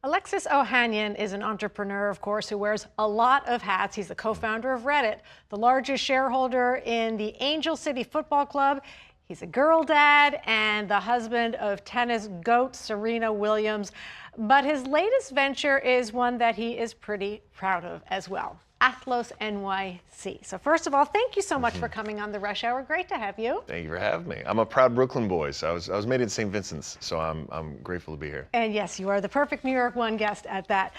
Alexis Ohanian is an entrepreneur, of course, who wears a lot of hats. He's the co-founder of Reddit, the largest shareholder in the Angel City Football Club. He's a girl dad and the husband of tennis GOAT Serena Williams. But his latest venture is one that he is pretty proud of as well. Athlos NYC. So first of all, thank you so much for coming on the Rush Hour. Great to have you. Thank you for having me. I'm a proud Brooklyn boy, so I was made in St. Vincent's, so I'm grateful to be here. And yes, you are the perfect New York One guest at that.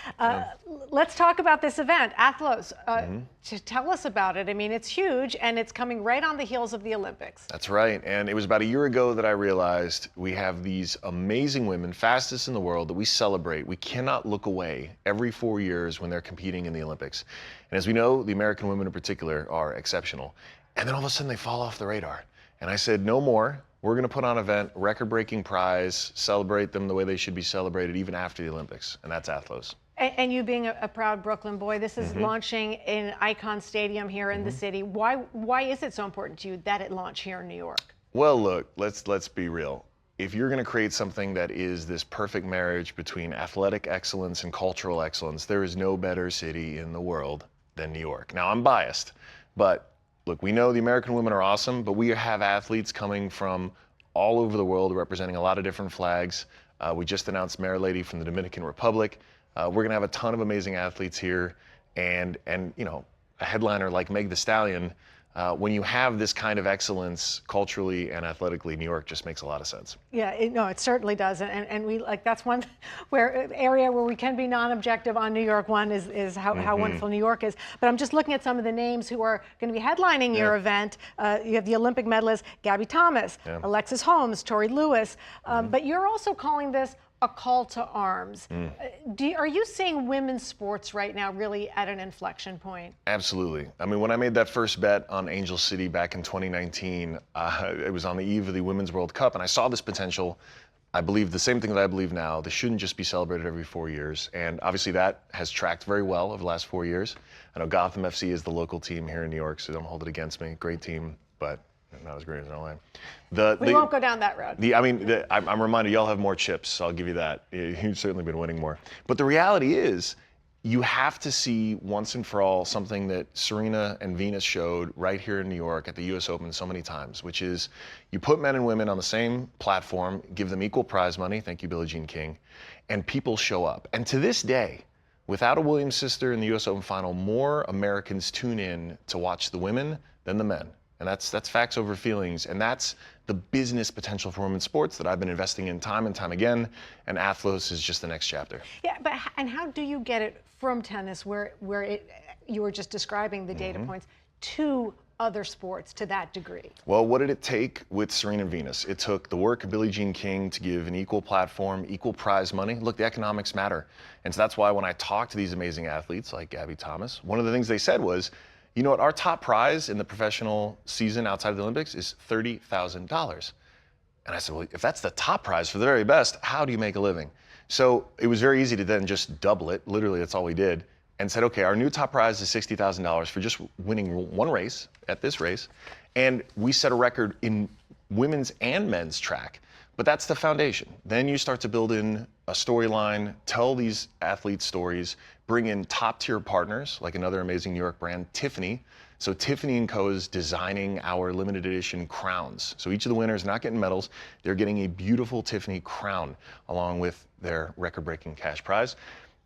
Let's talk about this event, Athlos. Tell us about it. I mean, it's huge, and it's coming right on the heels of the Olympics. That's right, and it was about a year ago that I realized we have these amazing women, fastest in the world, that we celebrate. We cannot look away every 4 years when they're competing in the Olympics. And as we know, the American women in particular are exceptional. And then all of a sudden they fall off the radar. And I said, no more. We're going to put on an event, record-breaking prize, celebrate them the way they should be celebrated even after the Olympics. And that's Athlos. And you being a proud Brooklyn boy, this is launching in Icon Stadium here in the city. Why is it so important to you that it launch here in New York? Well, look, let's be real. If you're going to create something that is this perfect marriage between athletic excellence and cultural excellence, there is no better city in the world than New York. Now, I'm biased, but look, we know the American women are awesome, but we have athletes coming from all over the world representing a lot of different flags. We just announced Mayor Lady from the Dominican Republic. We're going to have a ton of amazing athletes here, and you know, a headliner like Meg Thee Stallion. When you have this kind of excellence culturally and athletically, New York just makes a lot of sense. Yeah, it certainly does, and we that's one area where we can be non-objective on New York One is how wonderful New York is. But I'm just looking at some of the names who are going to be headlining your event. You have the Olympic medalist Gabby Thomas, Alexis Holmes, Tori Lewis, but you're also calling this a call to arms. Are you seeing women's sports right now really at an inflection point? Absolutely. I mean, when I made that first bet on Angel City back in 2019, it was on the eve of the Women's World Cup, and I saw this potential. I believe the same thing that I believe now. This shouldn't just be celebrated every 4 years, and obviously that has tracked very well over the last 4 years. I know Gotham FC is the local team here in New York, so don't hold it against me. Great team, but not as great as LA. We won't go down that road. I'm reminded y'all have more chips, so I'll give you that. You've certainly been winning more. But the reality is, you have to see once and for all something that Serena and Venus showed right here in New York at the US Open so many times, which is you put men and women on the same platform, give them equal prize money, thank you Billie Jean King, and people show up. And to this day, without a Williams sister in the US Open final, more Americans tune in to watch the women than the men. And that's facts over feelings, and that's the business potential for women's sports that I've been investing in time and time again, and Athlos is just the next chapter. Yeah, and how do you get it from tennis, where you were just describing the data points, to other sports to that degree? Well, what did it take with Serena and Venus? It took the work of Billie Jean King to give an equal platform, equal prize money. Look, the economics matter. And so that's why when I talk to these amazing athletes like Gabby Thomas, one of the things they said was, you know what, our top prize in the professional season outside of the Olympics is $30,000. And I said, well, if that's the top prize for the very best, how do you make a living? So it was very easy to then just double it. Literally, that's all we did. And said, okay, our new top prize is $60,000 for just winning one race at this race. And we set a record in women's and men's track. But that's the foundation. Then you start to build in a storyline, tell these athletes stories, bring in top tier partners, like another amazing New York brand, Tiffany. So Tiffany & Co. is designing our limited edition crowns. So each of the winners not getting medals, they're getting a beautiful Tiffany crown along with their record-breaking cash prize.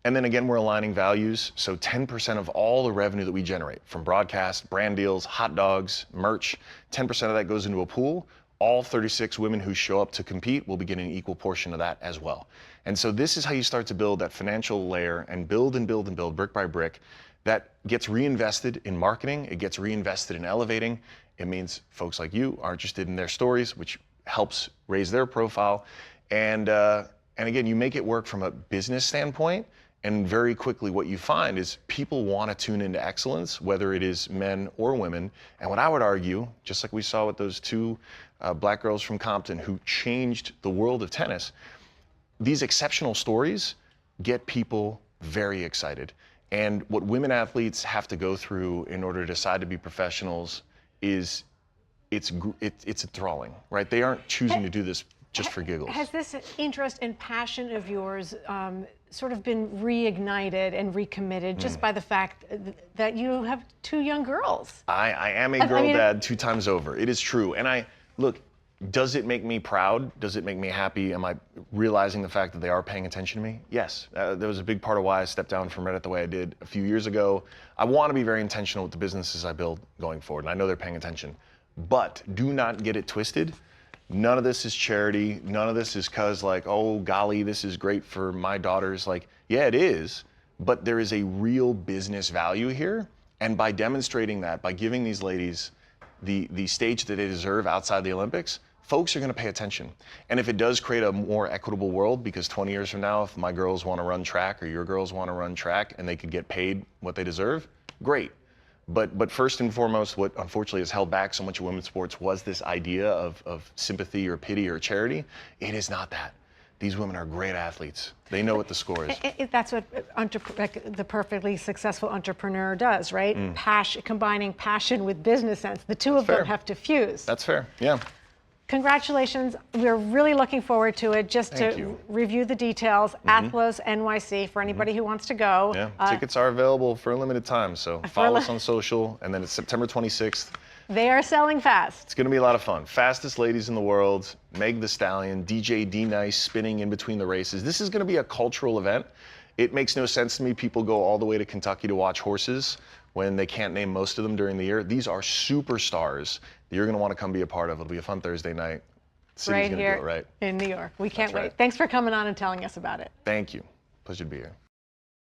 And then again, we're aligning values. So 10% of all the revenue that we generate from broadcast, brand deals, hot dogs, merch, 10% of that goes into a pool. All 36 women who show up to compete will be getting an equal portion of that as well. And so this is how you start to build that financial layer and build and build and build brick by brick that gets reinvested in marketing. It gets reinvested in elevating. It means folks like you are interested in their stories, which helps raise their profile. And again, you make it work from a business standpoint. And very quickly what you find is people want to tune into excellence, whether it is men or women. And what I would argue, just like we saw with those two black girls from Compton who changed the world of tennis, these exceptional stories get people very excited. And what women athletes have to go through in order to decide to be professionals is it's enthralling, right? They aren't choosing to do this just for giggles. Has this interest and passion of yours sort of been reignited and recommitted just by the fact that you have 2 young girls? I am a girl dad 2 times over. It is true. And look, does it make me proud? Does it make me happy? Am I realizing the fact that they are paying attention to me? Yes. That was a big part of why I stepped down from Reddit the way I did a few years ago. I want to be very intentional with the businesses I build going forward, and I know they're paying attention. But do not get it twisted. None of this is charity. None of this is because, like, oh, golly, this is great for my daughters. Like, yeah, it is, but there is a real business value here. And by demonstrating that, by giving these ladies the stage that they deserve outside the Olympics, folks are going to pay attention. And if it does create a more equitable world, because 20 years from now, if my girls want to run track or your girls want to run track and they could get paid what they deserve, great. But first and foremost, what unfortunately has held back so much of women's sports was this idea of sympathy or pity or charity. It is not that. These women are great athletes. They know what the score is. That's what the perfectly successful entrepreneur does, right? Combining passion with business sense. The two of them have to fuse. That's fair, yeah. Congratulations. We're really looking forward to it. Just to review the details, Athlos NYC for anybody who wants to go. Yeah, tickets are available for a limited time, so follow us on social, and then it's September 26th. They are selling fast. It's going to be a lot of fun. Fastest ladies in the world, Meg the Stallion, DJ D-Nice spinning in between the races. This is going to be a cultural event. It makes no sense to me people go all the way to Kentucky to watch horses when they can't name most of them during the year. These are superstars that you're going to want to come be a part of. It'll be a fun Thursday night. The city's right going to here do it right in New York. We can't wait. right. Thanks for coming on and telling us about it. Thank you. Pleasure to be here.